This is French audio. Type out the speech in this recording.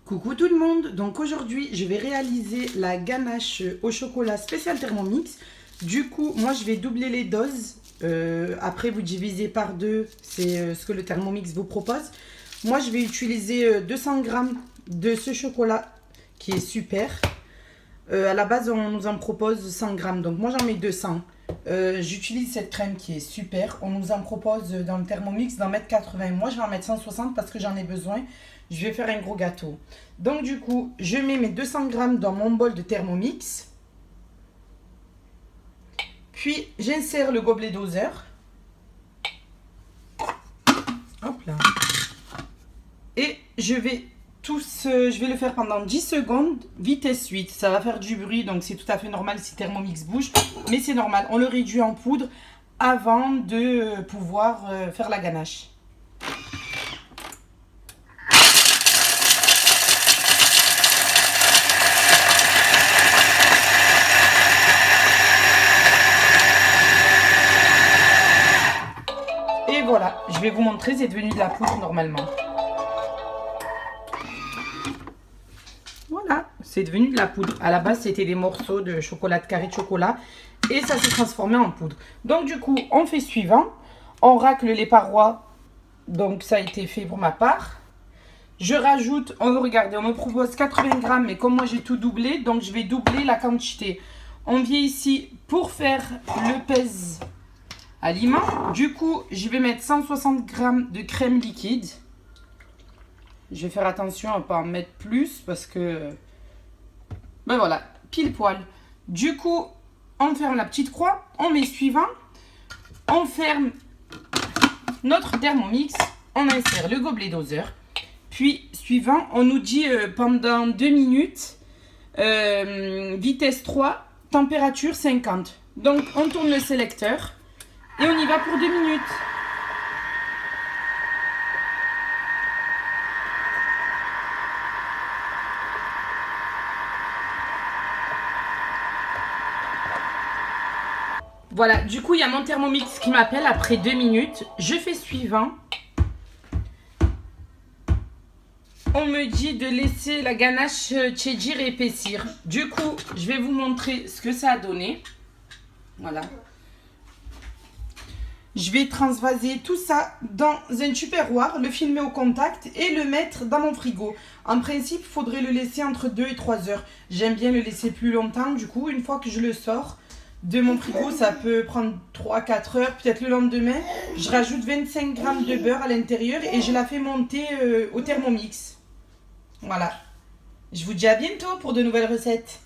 Coucou tout le monde, donc aujourd'hui je vais réaliser la ganache au chocolat spécial Thermomix. Du coup moi je vais doubler les doses, après vous divisez par deux, c'est ce que le Thermomix vous propose. Moi je vais utiliser 200 g de ce chocolat qui est super. À la base on nous en propose 100 g, donc moi j'en mets 200. J'utilise cette crème qui est super, on nous en propose dans le Thermomix d'en mettre 80. Moi je vais en mettre 160 parce que j'en ai besoin. Je vais faire un gros gâteau. Donc du coup, je mets mes 200 g dans mon bol de Thermomix. Puis j'insère le gobelet doseur. Hop là. Et je vais le faire pendant 10 secondes, vitesse 8. Ça va faire du bruit, donc c'est tout à fait normal si Thermomix bouge. Mais c'est normal, on le réduit en poudre avant de pouvoir faire la ganache. Et voilà, je vais vous montrer, c'est devenu de la poudre normalement. Voilà, c'est devenu de la poudre. À la base, c'était des morceaux de chocolat, de carré de chocolat. Et ça s'est transformé en poudre. Donc du coup, on fait suivant. On racle les parois. Donc ça a été fait pour ma part. Je rajoute, regardez, on me propose 80 g. Mais comme moi, j'ai tout doublé, donc je vais doubler la quantité. On vient ici pour faire le pèse aliments. Du coup, je vais mettre 160 g de crème liquide. Je vais faire attention à ne pas en mettre plus parce que... Ben voilà, pile poil. Du coup, on ferme la petite croix. On met suivant. On ferme notre Thermomix. On insère le gobelet doseur. Puis, suivant, on nous dit pendant 2 minutes, vitesse 3, température 50. Donc, on tourne le sélecteur. Et on y va pour 2 minutes. Voilà, du coup, il y a mon Thermomix qui m'appelle après 2 minutes. Je fais suivant. On me dit de laisser la ganache cheddar épaissir. Du coup, je vais vous montrer ce que ça a donné. Voilà. Je vais transvaser tout ça dans un tupperware, le filmer au contact et le mettre dans mon frigo. En principe, il faudrait le laisser entre 2 et 3 heures. J'aime bien le laisser plus longtemps. Du coup, une fois que je le sors de mon frigo, ça peut prendre 3-4 heures, peut-être le lendemain. Je rajoute 25 g de beurre à l'intérieur et je la fais monter au Thermomix. Voilà. Je vous dis à bientôt pour de nouvelles recettes.